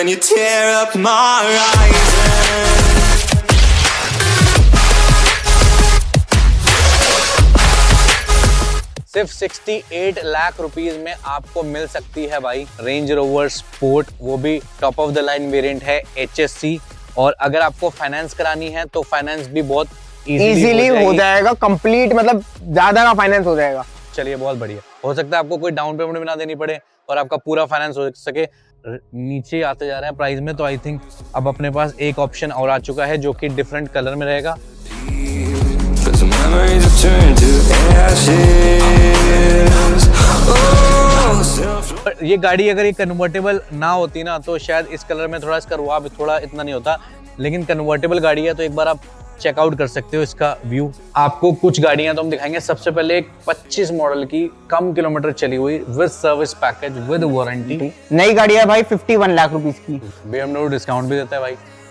when you tear up my horizon. सिर्फ 68 lakh rupees में आपको मिल सकती है भाई रेंज रोवर स्पोर्ट, वो भी top of the line variant है HSC। और अगर आपको फाइनेंस करानी है तो फाइनेंस भी बहुत इजीली हो जाएगा, कंप्लीट मतलब ज्यादा का फाइनेंस हो जाएगा। चलिए बहुत बढ़िया, हो सकता है आपको कोई डाउन पेमेंट भी ना देनी पड़े और आपका पूरा फाइनेंस हो सके। नीचे आते जा रहे हैं प्राइस में, तो आई थिंक अब अपने पास एक ऑप्शन और आ चुका है जो कि डिफरेंट कलर में रहेगा। ये गाड़ी अगर ये कन्वर्टेबल ना होती ना तो शायद इस कलर में थोड़ा इसका रुआब थोड़ा इतना नहीं होता, लेकिन कन्वर्टेबल गाड़ी है तो एक बार आप चेकआउट कर सकते हो इसका व्यू। आपको कुछ गाड़ियां तो हम दिखाएंगे। सबसे पहले एक 25 मॉडल की कम किलोमीटर चली हुई with service package with warranty नई गाड़ी है भाई 51 लाख रुपीस की। BMW डिस्काउंट भी देता है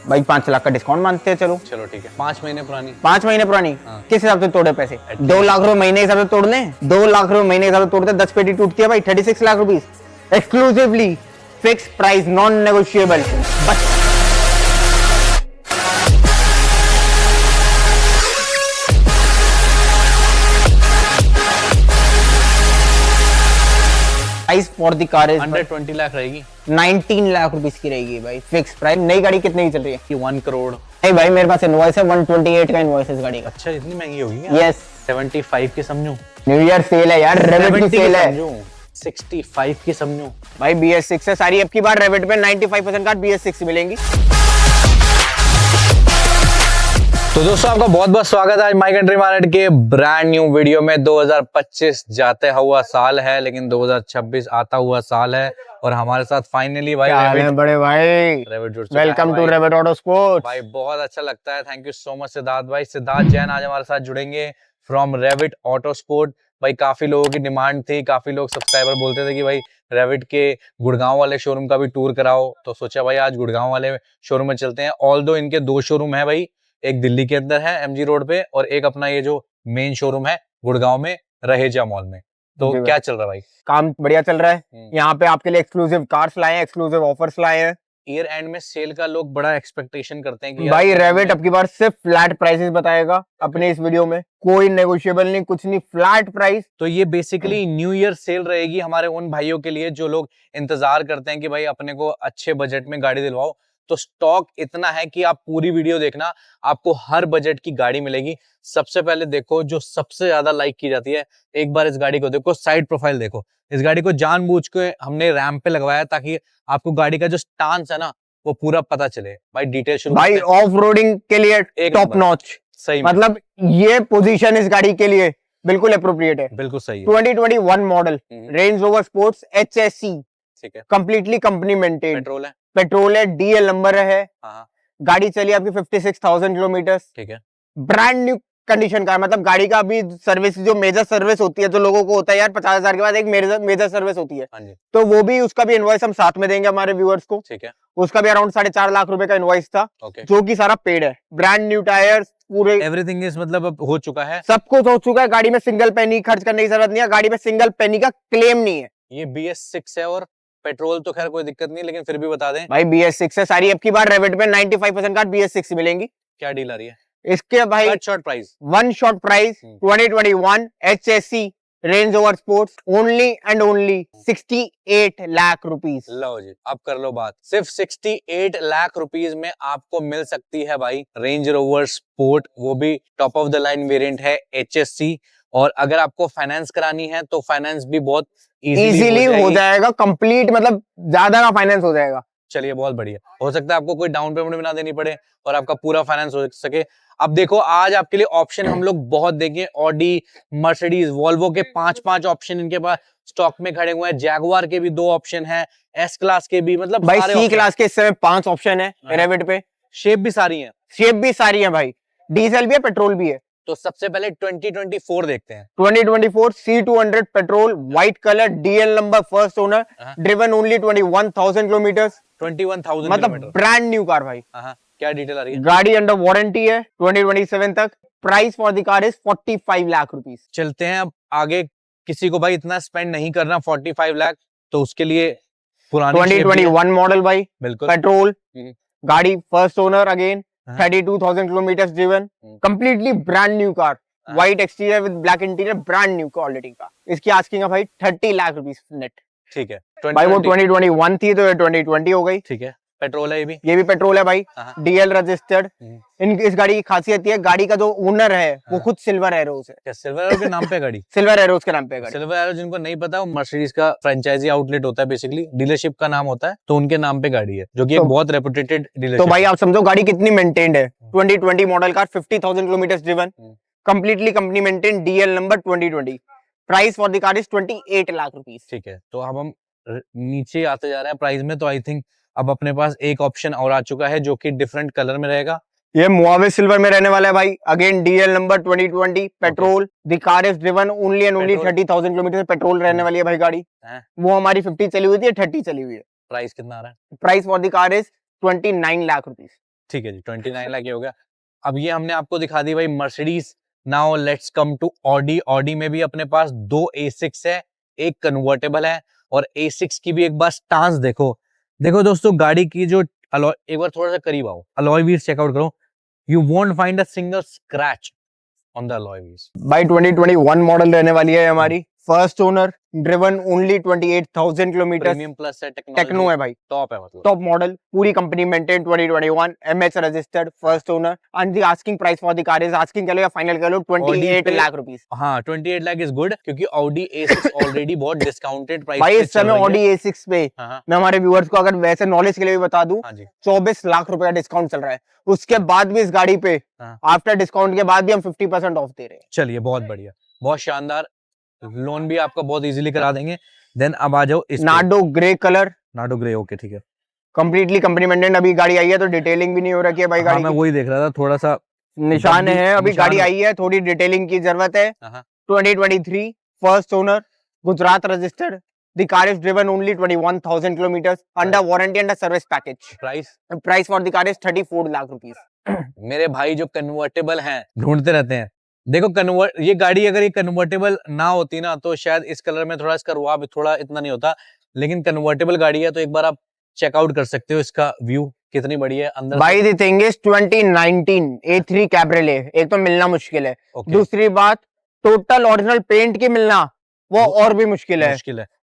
भाई 5 लाख का डिस्काउंट मानते हैं। चलो ठीक है। 5 महीने पुरानी 5 महीने पुरानी। हाँ। किस हिसाब से तोड़े पैसे? 2 लाख रुपए महीने हिसाब से तोड़ लें। 2 लाख रुपए महीने हिसाब से तोड़ते 10 पेटी टूटती है भाई 36 lakh rupees exclusively fix price, non negotiable. Price for the car is under 20 lakh रहेगी, 19 लाख रुपीस की रहेगी भाई फिक्स प्राइस। नई गाड़ी कितने की चल रही है? 1 करोड़। नहीं भाई मेरे पास इनवॉइस है 128 का इनवॉइस है इस गाड़ी का। अच्छा इतनी महंगी होगी क्या? यस 75 की समझो, न्यू ईयर सेल है यार, रेविट की सेल है। 65 की समझो भाई BS6 है सारी। अब की बार रेविट पे 95% कार BS6 मिलेंगी। तो दोस्तों आपका बहुत बहुत स्वागत है आज माय कंट्री मार्केट के ब्रांड न्यू वीडियो में। 2025 जाते हुआ साल है लेकिन 2026 आता हुआ साल है और हमारे साथ फाइनली भाई बड़े भाई रेविट जुड़ चुका है। Welcome to Revit auto sports. भाई बहुत अच्छा लगता है, thank you so much Siddharth भाई। सिद्धार्थ जैन आज हमारे साथ जुड़ेंगे फ्रॉम रेविट ऑटो स्पोर्ट। भाई काफी लोगों की डिमांड थी, काफी लोग सब्सक्राइबर बोलते थे कि भाई रेविट के गुड़गांव वाले शोरूम का भी टूर कराओ, तो सोचा भाई आज गुड़गांव वाले शोरूम में चलते हैं। ऑल्दो इनके 2 शोरूम है भाई, एक दिल्ली के अंदर है MG रोड पे और एक अपना ये जो मेन शोरूम है गुड़गांव में रहेजा मॉल में। तो क्या चल रहा है भाई? काम बढ़िया चल रहा है। यहाँ पे आपके लिए एक्सक्लूसिव कार्स लाए हैं, एक्सक्लूसिव ऑफर्स लाए हैं। ईयर एंड में सेल का लोग बड़ा एक्सपेक्टेशन करते हैं कि भाई रेविट अब की बार सिर्फ फ्लैट प्राइसेस बताएगा अपने इस वीडियो में, कोई नेगोशिएबल नहीं, कुछ नहीं, फ्लैट प्राइस। तो ये बेसिकली न्यू ईयर सेल रहेगी हमारे उन भाइयों के लिए जो लोग इंतजार करते हैं कि भाई अपने को अच्छे बजट में गाड़ी दिलवाओ। तो स्टॉक इतना है कि आप पूरी वीडियो देखना, आपको हर बजट की गाड़ी मिलेगी। सबसे पहले देखो जो सबसे ज्यादा लाइक की जाती है, एक बार इस गाड़ी को देखो, साइड प्रोफाइल देखो। इस गाड़ी को जानबूझ के हमने रैंप पे लगवाया ताकि आपको गाड़ी का जो स्टांस है ना वो पूरा पता चले। भाई डिटेल शुरू भाई ऑफ रोडिंग के लिए टॉप नॉच, सही मतलब ये पोजीशन इस गाड़ी के लिए बिल्कुल अप्रोप्रिएट है। बिल्कुल सही है। 2021 model range rover sports HSC, ठीक है, कंप्लीटली कंपनी मेंटेन, पेट्रोल है, DL नंबर है। हाँ। गाड़ी चली आपकी 56,000 किलोमीटर, ठीक है, ब्रांड न्यू कंडीशन का है। मतलब गाड़ी का अभी सर्विस जो मेजर सर्विस होती है, जो लोगों को होता है यार 50,000 के बाद एक मेजर सर्विस होती है, तो वो भी उसका भी इनवॉइस हम साथ में देंगे हमारे व्यूअर्स को। ठीक है, उसका भी अराउंड 4.5 लाख रुपए का इनवॉइस था, जो कि सारा पेड है। ब्रांड न्यू टायर्स पूरे, एवरीथिंग इज मतलब अब हो चुका है, सब कुछ हो चुका है। गाड़ी में सिंगल पेनी खर्च करने की जरूरत नहीं है, गाड़ी में सिंगल पेनी का क्लेम नहीं है। ये BS6 है और पेट्रोल तो खैर कोई दिक्कत नहीं, लेकिन फिर भी बता दें भाई BS6 है सारी। अब की बार रेविट में 95% कार BS6 मिलेंगी। क्या डील आ रही है इसके भाई? Short price, one shot price 2021 HSC range rover sports only and only 68 lakh rupees. लो जी अब कर लो बात। सिर्फ 68 लाख रुपीस में आपको मिल सकती है भाई रेंज रोवर स्पोर्ट, वो भी top of the line variant है HSC। और अगर आपको फाइनेंस करानी है तो फाइनेंस भी बहुत इजीली हो जाएगा, कंप्लीट मतलब ज्यादा का फाइनेंस हो जाएगा। चलिए बहुत बढ़िया, हो सकता है आपको कोई डाउन पेमेंट भी ना देनी पड़े और आपका पूरा फाइनेंस हो सके। अब देखो आज आपके लिए ऑप्शन हम लोग बहुत देंगे, ऑडी, मर्सिडीज, वॉल्वो के 5 ऑप्शन इनके पास स्टॉक में खड़े हुए हैं। जैगुआर के भी 2 ऑप्शन है, S क्लास के भी, मतलब भाई C क्लास के इस समय 5 ऑप्शन है रेविट पे। शेप भी सारी है, भाई डीजल भी है, पेट्रोल भी है। तो सबसे पहले 2024 देखते हैं। 2024 C200 petrol, white colour, DL number, first owner, driven only 21,000 kilometres, 21,000 मतलब ब्रांड न्यू कार भाई। क्या डिटेल आ रही है? गाड़ी अंडर वारंटी है 2027 तक। Price for the car is 45 lakh rupees. चलते हैं अब आगे। किसी को भाई इतना स्पेंड नहीं करना 45 लाख, तो उसके लिए पुरानी shape भी है। 2021 मॉडल भाई, बिल्कुल पेट्रोल हम्म। गाड़ी, फर्स्ट ओनर अगेन, हाँ। 32,000 kilometre driven, completely brand new car, हाँ। White exterior with black interior, brand new quality का। इसकी आस्किंग है भाई 30 लाख रुपीस नेट। ठीक है। भाई वो 2020 2021 थी तो ये 2020 हो गई। ठीक है, पेट्रोल है ये भी। पेट्रोल है भाई, हाँ। DL registered. हम्म। इस गाड़ी की खासियत ये है, गाड़ी का जो ओनर है वो हाँ। खुद सिल्वर एरोस है। क्या सिल्वर एरो के नाम पे गाड़ी? सिल्वर एरोस के नाम पे है गाड़ी। सिल्वर एरो जिनको नहीं पता, वो मर्सिडीज का फ्रेंचाइजी आउटलेट होता है, बेसिकली डीलरशिप का नाम होता है, तो उनके नाम पे गाड़ी है, जो कि एक तो- बहुत रेपुटेटेड तो डीलरशिप भाई आप समझो गाड़ी कितनी मेंटेन्ड है। 2020 model car, 50,000 kilometre driven, completely company maintain, DL number 2020। Price for the car is 28 lakh rupees. ठीक है, तो अब हम नीचे आते जा रहे हैं प्राइस में, तो आई थिंक अब अपने पास एक ऑप्शन और आ चुका है जो कि डिफरेंट कलर में रहेगा। ये मुआविज सिल्वर में रहने वाला है भाई, again DL number 2020, petrol. The car is driven only and only petrol. 30,000 kilometre petrol रहने वाली है भाई गाड़ी। हैं? वो हमारी 50 चली हुई थी, 30 चली हुई है। प्राइस कितना आ रहा है? Price for the car is 29 lakh rupees. ठीक है जी, 29 लाख ये हो गया। अब ये हमने आपको दिखा दी भाई Mercedes. Now let's come to Audi. Audi में भी अपने पास 2 A6 है, एक कन्वर्टेबल है, और A6 की भी एक बार स्टांस देखो। देखो दोस्तों, गाड़ी की जो अलॉय, एक बार थोड़ा सा करीब आओ, अलॉय व्हील्स चेकआउट करो, you won't find a single scratch on the alloy wheels. भाई 2021 मॉडल रहने वाली है हमारी, first owner, driven only 28,000 kilometre, premium plus है, टेक्नो है भाई, टॉप है, मतलब टॉप मॉडल, पूरी company maintain, 2021, MH registered, first owner, and the asking price for the car is, asking कह लो या फाइनल कह लो, 28 लाख रुपीस। हाँ, 28 लाख इज गुड, क्योंकि ऑडी A6 ऑलरेडी बहुत डिस्काउंटेड प्राइस भाई इस समय ऑडी A6 पे हाँ। मैं हमारे व्यूअर्स को अगर वैसे नॉलेज के लिए भी बता दूं, हाँ जी, 24 लाख रुपए का डिस्काउंट चल रहा है। उसके बाद भी इस गाड़ी पे हाँ। आफ्टर डिस्काउंट के बाद भी हम 50% ऑफ दे रहे हैं। चलिए बहुत बढ़िया, बहुत शानदार, लोन भी आपका बहुत इजीली करा देंगे। देन अब आ जाओ इस Nardo grey colour, Nardo grey, okay ठीक है। कंप्लीटली कंपनी मेंटेन, अभी गाड़ी आई है तो डिटेलिंग भी नहीं हो रखी है भाई हाँ, गाड़ी मैं की। वही देख रहा था, थोड़ा सा निशान डब्बी- है, अभी निशान गाड़ी है। आई है, थोड़ी डिटेलिंग की जरूरत है। हाँ। 2023 first owner, Gujarat registered, the car is driven only 21,000 kilometre, under warranty under service package. Price for the car is 34 lakh rupees. मेरे भाई जो कन्वर्टेबल हैं ढूंढते रहते हैं, देखो ये गाड़ी अगर ये कन्वर्टेबल ना होती ना, तो शायद इस कलर में थोड़ा इसका रुआब थोड़ा इतना नहीं होता, लेकिन कन्वर्टेबल गाड़ी है, तो एक बार आप चेकआउट कर सकते हो इसका व्यू कितनी बड़ी है अंदर। भाई द थिंग इज 2019 A3 कैब्रिले एक तो मिलना मुश्किल है। Okay. दूसरी बात, टोटल ओरिजिनल पेंट की मिलना वो और भी मुश्किल है।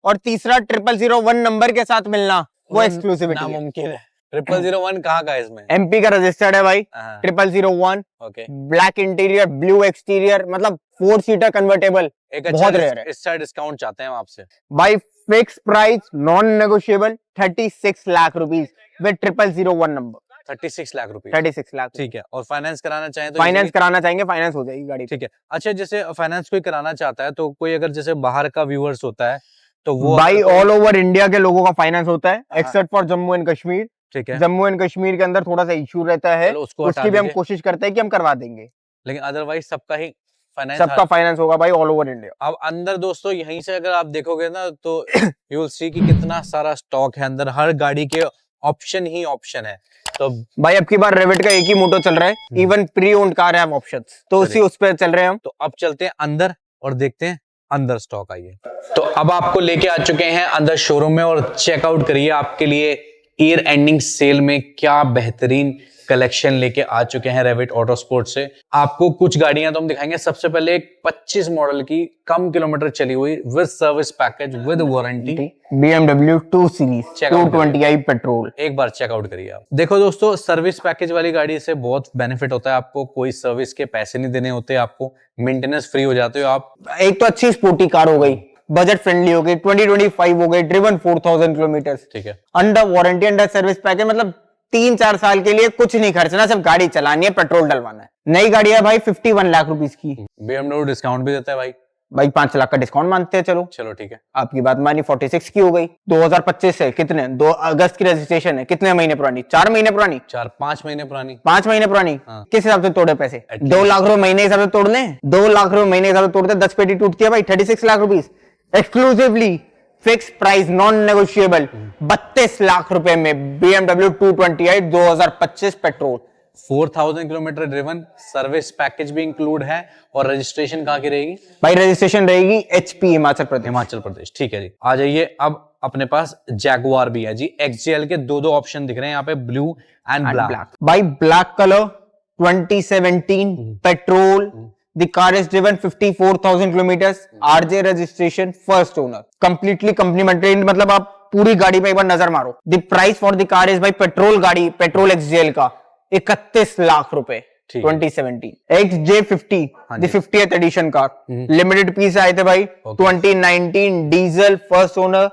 और तीसरा 0001 नंबर के साथ मिलना वो एक्सक्लूसिविटी है। नामुमकिन है। 0001 कहाँ का है इसमें? एमपी का रजिस्टर्ड है भाई, हाँ, 0001, okay. Black interior, blue exterior, मतलब 4 सीटर कन्वर्टेबल, एक बहुत अच्छा रेयर है। इस साइड डिस्काउंट चाहते हैं हम आपसे। भाई fix price non negotiable 36 lakh rupees with 0001 number, 36 lakh रुपए। 36 लाख। ठीक है, और फाइनेंस कराना चाहें तो फाइनेंस easily- कराना चाहेंगे, फाइनेंस हो जाएगी गाड़ी। ठीक है। अच्छा, जैसे फाइनेंस कोई कराना चाहता है, तो कोई अगर जैसे बाहर का व्यूअर्स होता है, तो वो भाई अगर कोई- ऑल ओवर इंडिया के लोगों का फाइनेंस होता है, हाँ। Except for Jammu and Kashmir. ठीक है, जम्मू एंड कश्मीर के अंदर थोड़ा सा इशू रहता है, चलो उसको हटा उसकी भी हम दीजिए। कोशिश करते हैं कि हम करवा देंगे। लेकिन अदरवाइज सबका ही फाइनेंस सबका फाइनेंस होगा भाई ऑल ओवर इंडिया। अब अंदर दोस्तों यहीं से अगर आप देखोगे ना, तो यू विल सी कि कितना सारा स्टॉक है अंदर, हर गाड़ी के ऑप्शन ही ऑप्शन है। तो भाई अब की बार रेविट का एक ही मोटो चल रहा है, इवन प्री ओन्ड कार है ऑप्शंस, तो उसी उस पर चल रहे हैं हम। तो अब चलते हैं अंदर और देखते हैं अंदर स्टॉक। आइए, तो अब आपको लेके आ चुके हैं अंदर शोरूम में, और चेकआउट करिए आपके लिए ईयर एंडिंग सेल में क्या बेहतरीन कलेक्शन लेके आ चुके हैं रेविट ऑटो स्पोर्ट से। आपको कुछ गाड़ियां तो हम दिखाएंगे। सबसे पहले एक 25 मॉडल की कम किलोमीटर चली हुई with service package with warranty BMW 2 series 220i petrol. एक बार चेकआउट करिए आप। देखो दोस्तों, सर्विस पैकेज वाली गाड़ी से बहुत बेनिफिट होता है आपको, कोई सर्विस के पैसे नहीं देने होते आपको, मेंटेनेंस फ्री हो जाते हो आप। एक तो अच्छी स्पोर्टी कार हो गई, बजट फ्रेंडली हो गई, 2025 हो गई, ड्रिवन 4000 किलोमीटर, ठीक है, under warranty under service package, मतलब 3-4 साल के लिए कुछ नहीं खर्चना, सिर्फ गाड़ी चलानी है, पेट्रोल डलवाना है। नई गाड़ी है भाई 51 लाख रुपीस की। BMW डिस्काउंट भी देता है भाई 5 लाख का डिस्काउंट मानते हैं। चलो ठीक है, आपकी बात मानी, 46 की हो गई। 2025 से कितने 2 अगस्त की रजिस्ट्रेशन है, कितने महीने पुरानी? 4 महीने पुरानी, 4-5 महीने पुरानी, 5 महीने पुरानी। हाँ। किस हिसाब से तोड़े पैसे? At 2 लाख रुपए महीने हिसाब से तोड़ लें, 2 लाख रुपए महीने हिसाब से तोड़ते 10 पेटी टूटती है भाई, 36 lakh rupees exclusively fix price non negotiable 32 lakh रुपए में BMW 220i 2025 petrol. 4000 kilometre driven, service package भी इंक्लूड है, और रजिस्ट्रेशन कहाँ की रहेगी? भाई रजिस्ट्रेशन रहेगी HP हिमाचल प्रदेश। हिमाचल प्रदेश। ठीक है जी, आ जाइए। अब अपने पास जैगुआर भी है जी। XJL के दो ऑप्शन दिख रहे हैं यहाँ पे, blue and black. By black colour 2017 petrol. The car is driven 54,000 kilometers, RJ registration, first owner, completely company maintained, मतलब आप पूरी गाड़ी पे एक बार नजर मारो। The price for the car is भाई पेट्रोल गाड़ी, पेट्रोल XJL का 31 लाख रुपए 2017। XJ50 the 50th edition car, limited piece आए थे भाई 2019 diesel, first owner.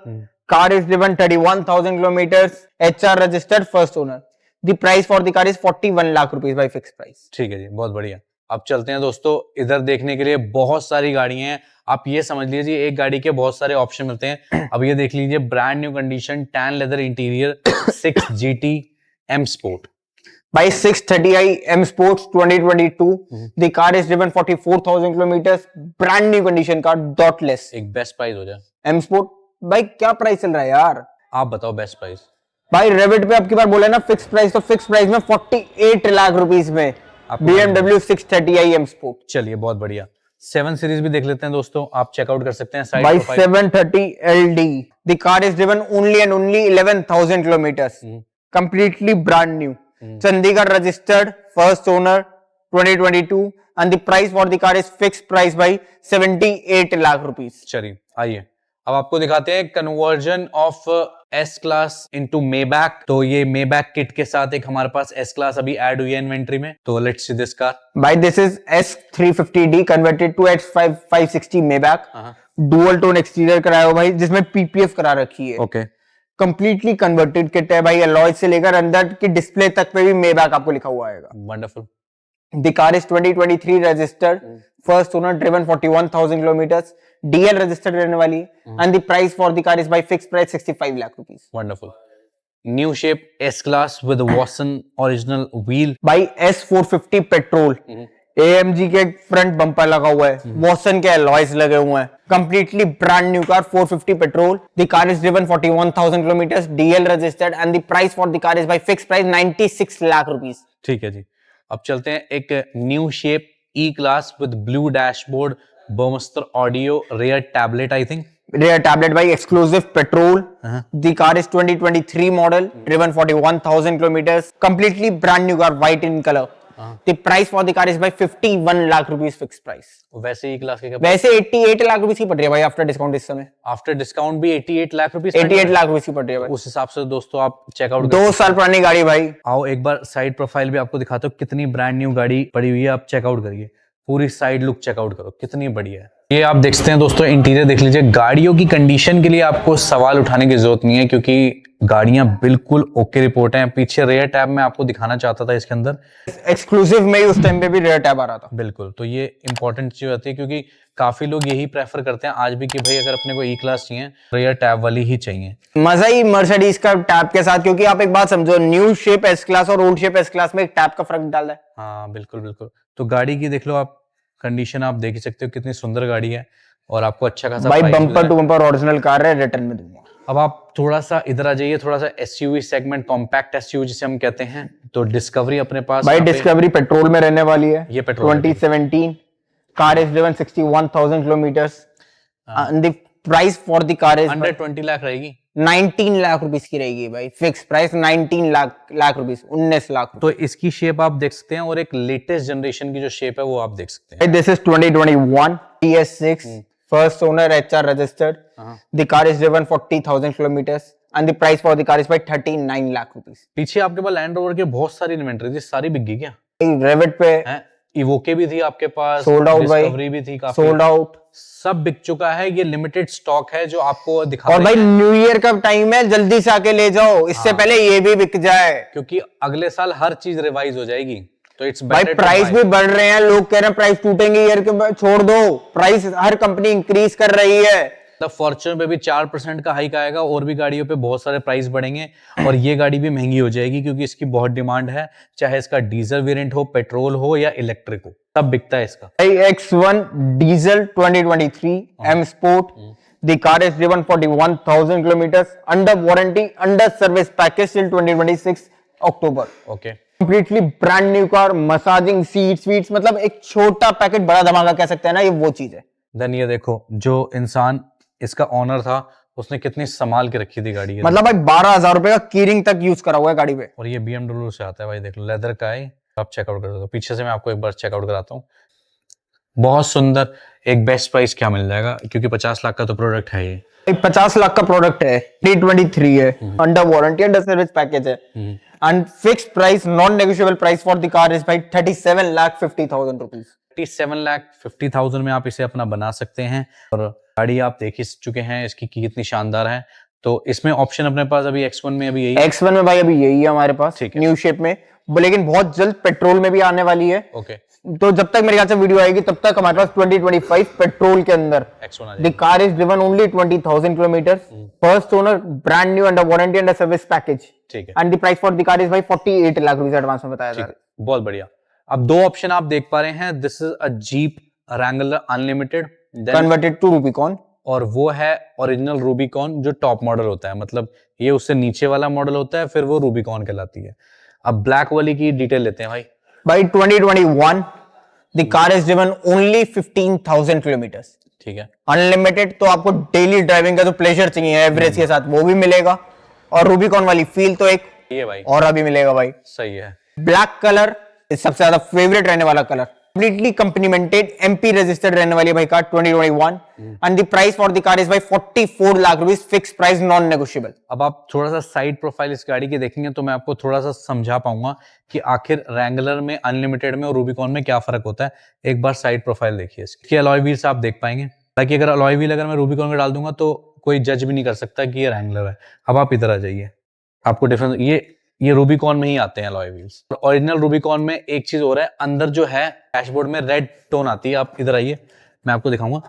Car is driven 31,000 kilometers, HR registered, first owner। The price for the car is 41 lakh rupees भाई, fix price. ठीक है जी, बहुत बढ़िया। अब चलते हैं दोस्तों, इधर देखने के लिए बहुत सारी गाड़ियां हैं। आप ये समझ लीजिए एक गाड़ी के बहुत सारे ऑप्शन मिलते हैं। अब ये देख लीजिए, brand new condition, tan leather interior, 6 GT M Sport। By 630i M Sports 2022, the car is driven 44,000 kilometers, brand new condition car, dotless। एक बेस्ट प्राइस हो जाए। M Sport भाई क्या प्राइस चल रहा है यार? आप बताओ बेस्ट प्राइस। भाई रेविट पे आपकी बार बोला ना फिक्स प्राइस, तो फिक्स प्राइस में 48 लाख रुपीस में BMW 630i M Sport। चलिए बहुत बढ़िया। 7 सीरीज भी देख लेते हैं दोस्तों, आप चेकआउट कर सकते हैं। साइड भाई 730 LD, the car is driven only and only 11,000 kilometers, completely brand new, Chandigarh registered, first owner 2022, and the price for the car is fixed price by 78 lakh rupees. चलिए आइए, अब आपको दिखाते हैं conversion of S class into Maybach. तो ये Maybach kit के साथ एक हमारे पास S क्लास अभी ऐड हुई है इन्वेंट्री में। तो लेट्स सी दिस कार। भाई this is S350D converted to X560 Maybach, dual tone exterior कराया हो भाई, जिसमें PPF करा रखी है। ओके, कंप्लीटली कन्वर्टेड किट है भाई, अलॉय से लेकर अंदर की डिस्प्ले तक पे भी मेबैक आपको लिखा हुआ आएगा। Wonderful. The car is 2023 registered, first owner, driven 41,000 kilometers, DL registered रहने वाली, and the price for the car is by fixed price 65 lakh rupees। Wonderful. New shape S class with Watson original wheel. भाई S450 petrol, AMG के front bumper लगा हुआ है, Watson के alloys लगे हुए हैं, completely brand new car, 450 petrol. The car is driven 41,000 kilometers, DL registered, and the price for the car is by fixed price 96 lakh rupees. ठीक है जी। अब चलते हैं एक new shape E class with blue dashboard, Burmester audio, rear tablet, I think rear tablet भाई, exclusive petrol. The car is 2023 model, driven 41,000 kilometres, completely brand new car, white in colour. The price for the car is by 51 lakh rupees fix price. वैसे E class के वैसे 88 lakh rupees की पड़ रही है भाई after discount इस समय। आफ्टर डिस्काउंट भी 88 लाख रुपीस, 88 लाख रुपीस की पड़ रही है भाई। उस हिसाब से दोस्तों आप चेकआउट 2 साल पुरानी गाड़ी भाई। आओ एक बार साइड प्रोफाइल भी आपको दिखाता हूँ, कितनी ब्रांड न्यू गाड़ी पड़ी हुई है। आप चेकआउट करिए, पूरी साइड लुक चेकआउट करो, कितनी बढ़िया है। ये आप देख सकते हैं दोस्तों, इंटीरियर देख लीजिए। गाड़ियों की कंडीशन के लिए आपको सवाल उठाने की जरूरत नहीं है, क्योंकि गाड़ियां बिल्कुल ओके रिपोर्ट हैं। पीछे रेयर टैब में आपको दिखाना चाहता था, इसके अंदर एक्सक्लूसिव में उस टाइम पे भी रेयर टैब आ रहा था। बिल्कुल, तो ये इंपॉर्टेंट चीज होती है, क्योंकि काफी लोग यही प्रेफर करते हैं आज भी कि भाई अगर अपने को E क्लास चाहिए, रेयर टैब वाली ही चाहिए। मजा ही मर्सिडीज का टैब के साथ, क्योंकि आप एक बात समझो, न्यू शेप S क्लास और ओल्ड शेप S क्लास में एक टैब का फर्क डाल रहा है। हाँ बिल्कुल बिल्कुल। तो गाड़ी की देख लो आप, कंडीशन आप देख ही सकते हो, कितनी सुंदर गाड़ी है और आपको अच्छा खासा भाई bumper to bumper original car है, रिटर्न में दूंगा। अब आप थोड़ा सा इधर आ जाइए, थोड़ा सा SUV सेगमेंट, कॉम्पैक्ट SUV जिसे हम कहते हैं। तो डिस्कवरी अपने पास, भाई डिस्कवरी पेट्रोल में रहने वाली है। ये petrol 2017 car is driven 61,000 kilometres, and the price for the car is under 20 lakh रहेगी, 19 लाख रुपीस की रहेगी भाई, fix price 19 lakh rupees, 19 lakh. तो इसकी शेप आप देख सकते हैं, और एक लेटेस्ट जनरेशन की जो शेप है वो आप देख सकते हैं। This is 2021 TS6, first owner, HR registered. The car is driven 40,000 kilometres, and the price for the car is bye 39 lakh rupees. पीछे आपके पास लैंड रोवर के बहुत सारी इन्वेंटरी थी, सारी बिक गई क्या? रेविट पे इवोके भी थी आपके पास, सोल्ड आउट भाई, डिस्कवरी भी थी, काफी सोल्ड आउट, सब बिक चुका है। ये लिमिटेड स्टॉक है जो आपको दिखा, और भाई न्यू ईयर का टाइम है, जल्दी से आके ले जाओ, इससे पहले ये भी बिक जाए, क्योंकि अगले साल हर चीज रिवाइज हो जाएगी। तो इट्स भाई प्राइस भी बढ़ रहे हैं, लोग कह रहे हैं प्राइस टूटेंगे ईयर के बाद, छोड़ दो, प्राइस हर कंपनी इंक्रीज कर रही है। फॉर्च्यूनर पे भी 4% का हाइक आएगा, और भी गाड़ियों पे बहुत सारे प्राइस बढ़ेंगे, और ये गाड़ी भी महंगी हो जाएगी, क्योंकि इसकी बहुत डिमांड है, चाहे इसका डीजल वेरिएंट हो, पेट्रोल हो या इलेक्ट्रिक हो, सब बिकता है इसका। X1 diesel 2023 M Sport, the car is driven 41,000 kilometers, under warranty, under service package till 2026 October। Okay, completely brand new car, massaging seats, मतलब एक छोटा पैकेट बड़ा धमाका कह सकते हैं ना, ये वो चीज है। देन ये देखो, जो इंसान इसका ऑनर था उसने कितनी संभाल के रखी थी गाड़ी ये। मतलब भाई 12,000 रुपए का कीरिंग तक यूज करा हुआ है गाड़ी पे। और ये BMW से आता है भाई, देख लो लेदर का है, आप चेकआउट कर सकते हो। पीछे से मैं आपको एक बार चेकआउट कराता हूँ। बहुत सुंदर। एक बेस्ट प्राइस क्या मिल जाएगा, क्योंकि 50 लाख का तो प्रोडक्ट है ये। 50 लाख का प्रोडक्ट है, 323 है, under warranty under service package है, and fix price non negotiable price for the car is भाई 37,50,000 रुपीज। 37,50,000 में आप इसे अपना बना सकते हैं। और गाड़ी आप देख ही चुके हैं इसकी कितनी शानदार है। तो इसमें ऑप्शन अपने पास अभी X1 में अभी यही है। X1 में भाई अभी यही है हमारे पास, ठीक है। न्यू शेप में, लेकिन बहुत जल्द पेट्रोल में भी आने वाली है। ओके, तो जब तक मेरे ख्याल से वीडियो आएगी तब तक हमारे पास 2025 पेट्रोल के अंदर X1 आ द जाएगी। Car is driven only 20,000 kilometres, first owner, brand new, under warranty under service package, ठीक है, and the price for the car is भाई 48 लाख रुपीस एडवांस में बताया जा ठीक रहा है, बहुत बढ़िया। अब दो ऑप्शन आप देख पा रहे हैं, this is a jeep Wrangler unlimited, है, कन्वर्टेड टू रूबिकॉन, और वो है ओरिजिनल रूबिकॉन जो टॉप मॉडल होता है, मतलब ये उससे नीचे वाला मॉडल होता है, फिर वो रूबिकॉन कहलाती है। अब ब्लैक वाली की डिटेल लेते हैं भाई। भाई 2021 the car is driven only 15,000 kilometres, ठीक है, अनलिमिटेड। तो आपको डेली ड्राइविंग का जो प्लेजर चाहिए एवरेज के साथ वो भी मिलेगा, और रूबिकॉन वाली फील तो एक ये भाई और अभी मिलेगा भाई। सही है। ब्लैक कलर सबसे ज्यादा फेवरेट रहने वाला colour, completely company maintained, MP registered रहने वाली भाई car 2021, and the price for the car is भाई 44 lakh rupees, fix price non negotiable. अब आप थोड़ा सा साइड प्रोफाइल इस गाड़ी की देखेंगे तो मैं आपको थोड़ा सा समझा पाऊंगा कि आखिर रैंगलर में, अनलिमिटेड में और रूबिकॉन में क्या फर्क होता है। एक बार साइड प्रोफाइल देखिए इसकी अलॉय व्हील्स आप देख पाएंगे, ताकि अगर अलॉय व्हील अगर मैं रूबिकॉन का डाल दूंगा तो कोई जज भी नहीं कर सकता कि ये रैंगलर है। अब आप इधर आ जाइए, आपको डिफरेंस ये रूबिकॉन में ही आते हैं अलॉय व्हील्स। ओरिजिनल रूबिकॉन में एक चीज और है, अंदर जो है डैशबोर्ड में रेड टोन आती है। आप इधर आइए, मैं आपको दिखाऊंगा।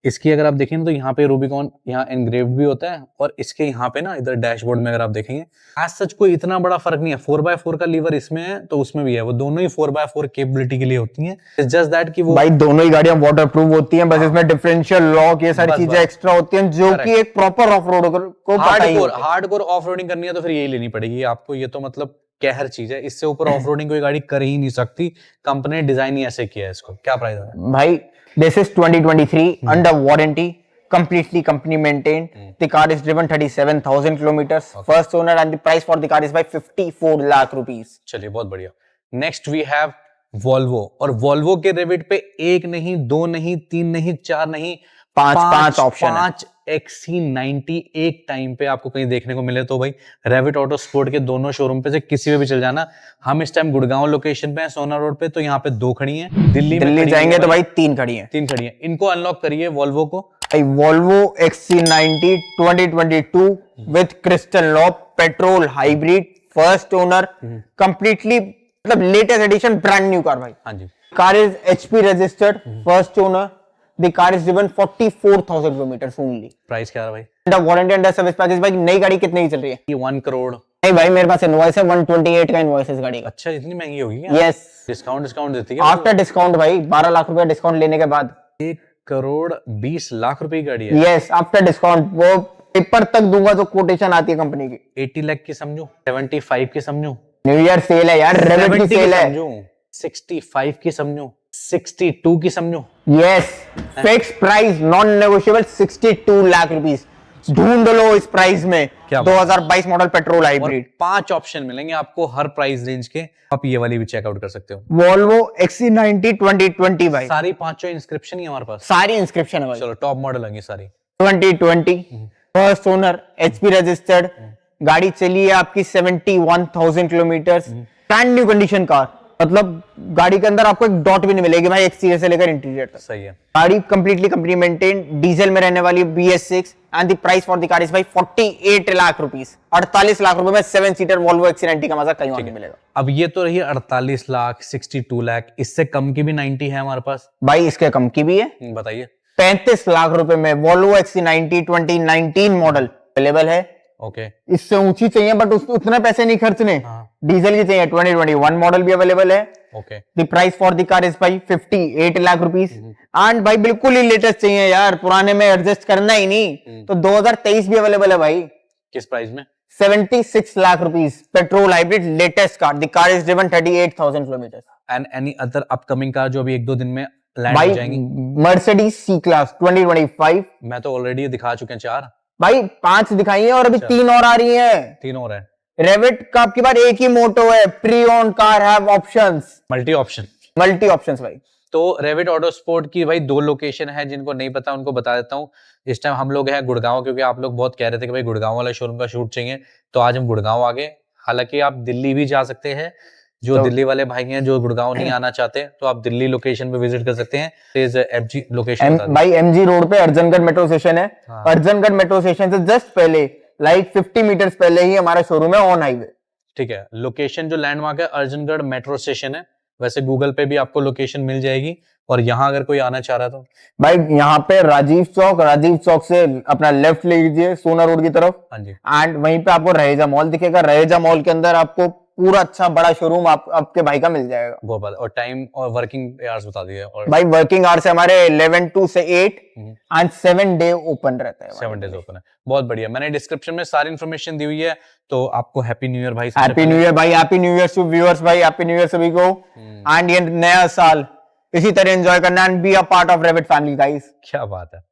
इसकी अगर आप देखें ना तो यहाँ पे रूबिकॉन यहाँ एनग्रेव्ड भी होता है, और इसके यहाँ पे ना इधर डैशबोर्ड में अगर आप देखेंगे एज सच कोई इतना बड़ा फर्क नहीं है। 4x4 का लीवर इसमें है तो उसमें भी है, वो दोनों ही 4x4 कैपेबिलिटी के लिए होती है। जस्ट दैट कि वो भाई दोनों ही गाड़ियां वाटर प्रूफ होती हैं, बस इसमें डिफरेंशियल लॉक ये सारी बस, चीजें बस। एक्स्ट्रा होती हैं, जो कि एक प्रॉपर ऑफ रोड को पता ही होता है। हार्डकोर ऑफ रोडिंग करनी है तो फिर यही लेनी पड़ेगी आपको। ये तो मतलब कहर चीज है, इससे ऊपर ऑफ रोडिंग कोई गाड़ी कर ही नहीं सकती। कंपनी ने डिजाइन ही ऐसे किया है इसको। क्या प्राइस है भाई? This is 2023 under warranty, completely company maintained. The car is driven 37,000 kilometers. First owner, and the price for the car is by 54 lakh rupees. चलिए बहुत बढ़िया। नेक्स्ट वी हैव वॉल्वो, और वॉल्वो के रेविट पे एक नहीं, दो नहीं, तीन नहीं, चार नहीं, पांच ऑप्शन है। 5 XC90 एक टाइम पे आपको कहीं देखने को मिले तो भाई रेविट ऑटो स्पोर्ट के दोनों शोरूम पे से किसी में भी चल जाना। हम इस टाइम गुड़गांव लोकेशन पे हैं, सोना रोड पे, तो यहाँ पे 2 खड़ी हैं। दिल्ली जाएंगे तो भाई 3 खड़ी हैं। 3 खड़ी हैं। इनको अनलॉक करिए वॉल्वो को। Volvo XC90 2022 with crystal lock, petrol hybrid, first owner, completely मतलब latest edition, brand new car भाई। हाँ जी। Car is HP registered, first owner. The car is driven 44,000 kilometers only. Price क्या है भाई? Under warranty under service package भाई। नई गाड़ी कितने की चल रही है? ये 1 करोड़। नहीं भाई, मेरे पास इनवॉइस है 128 का इनवॉइस है इस गाड़ी का। अच्छा, इतनी महंगी होगी क्या? यस, डिस्काउंट देती है आफ्टर डिस्काउंट भाई, 12 लाख रुपए डिस्काउंट लेने के बाद। 1 करोड़ 20 लाख रुपए की गाड़ी है। Yes, after discount. वो पेपर तक दूंगा जो कोटेशन आती है कंपनी की। 80 लाख की समझो, 75 की समझो, न्यू ईयर सेल है यार, रेविट की 70 सेल है। समझो, 65 की समझो, 62 की समझो। Yes, fix price non negotiable 62 lakh rupees. ढूंढ लो इस प्राइस में। क्या 2022 मॉडल पेट्रोल और हाइब्रिड। 5 ऑप्शन मिलेंगे आपको हर प्राइस रेंज के। आप ये वाली भी चेकआउट कर सकते हो। वॉल्वो XC90 2020 भाई, सारी 5 इंस्क्रिप्शन ही हमारे पास। सारी इंस्क्रिप्शन है भाई। चलो टॉप मॉडल है सारी। 2020 फर्स्ट ओनर, HP रजिस्टर्ड, गाड़ी चली है आपकी 71,000 kilometres, brand new condition car. मतलब गाड़ी के अंदर आपको एक डॉट भी नहीं मिलेगी भाई, एक्सटीरियर से लेकर इंटीरियर तक। सही है। गाड़ी कंप्लीटली कंपनी मेंटेन, डीजल में रहने वाली BS6, and the price for the car is भाई 48 लाख रुपीस। 48 लाख रुपए में 7 सीटर वॉल्वो XC90 का मजा कहीं और नहीं मिलेगा अब ये तो रही 48 लाख, 62 लाख, इससे कम की भी 90 है हमारे पास। भाई। इसके कम की भी है, बताइए। 35 लाख रुपए में वॉल्वो XC90 2019 मॉडल अवेलेबल है। ओके। इससे ऊंची चाहिए बट उतने पैसे नहीं खर्चने, डीजल की चाहिए। 2021 मॉडल भी अवेलेबल है। Okay. The price for the car is भाई 58 लाख रुपीस। एंड भाई बिल्कुल ही लेटेस्ट चाहिए यार, पुराने में एडजस्ट करना ही नहीं, तो 2023 भी अवेलेबल है भाई। किस प्राइस में? 76 lakh rupees, petrol hybrid latest car. The car is driven 38,000 kilometre. And any other upcoming car जो अभी 1-2 दिन में लैंड हो भाई जाएंगी? Mercedes C class 2025। मैं तो ऑलरेडी दिखा चुके हैं 4। भाई 5 दिखाई है और अभी अच्छा। 3 और आ रही है। 3 और है। रेविट का आपके पास एक ही मोटो है, pre own car have options, multi option. Multi options भाई। तो रेविट ऑटो स्पोर्ट की भाई 2 लोकेशन है, जिनको नहीं पता उनको बता देता हूँ। इस टाइम हम लोग हैं गुड़गांव, क्योंकि आप लोग बहुत कह रहे थे कि भाई गुड़गांव वाला शोरूम का शूट चाहिए, तो आज हम गुड़गांव आ गए। हालांकि आप दिल्ली भी जा सकते हैं, जो तो- दिल्ली वाले भाई हैं जो गुड़गांव नहीं आना चाहते, तो आप दिल्ली लोकेशन पे विजिट कर सकते हैं। एफजी लोकेशन बता दो। भाई एमजी रोड पे अर्जनगढ़ मेट्रो स्टेशन है। हाँ। अर्जनगढ़ मेट्रो स्टेशन से जस्ट पहले, लाइक 50 मीटर्स पहले ही हमारा शोरूम है ऑन हाईवे। ठीक है, लोकेशन जो लैंडमार्क है अर्जनगढ़ मेट्रो स्टेशन है। वैसे गूगल पे भी आपको लोकेशन मिल जाएगी, और यहाँ अगर कोई आना चाह रहा तो भाई यहाँ पे राजीव चौक से अपना लेफ्ट ले लीजिए सोना रोड की तरफ, हाँ जी। एंड वहीं पे आपको रहेजा मॉल दिखेगा। रहेजा मॉल के अंदर आपको पूरा अच्छा बड़ा शोरूम आपके भाई का मिल जाएगा। बहुत बात। और टाइम और वर्किंग आवर्स बता दिए। और भाई वर्किंग आवर्स हमारे 11 to 8 एंड 7 डे ओपन रहता है। 7 डेज ओपन है। बहुत बढ़िया, मैंने डिस्क्रिप्शन में सारी इन्फॉर्मेशन दी हुई है। तो आपको हैप्पी न्यू ईयर भाई। हैप्पी न्यू ईयर भाई, happy new year to viewers भाई, हैप्पी न्यू ईयर सभी को। एंड ये नया साल इसी तरह एंजॉय करना and be a part of Revit family guys. क्या बात है।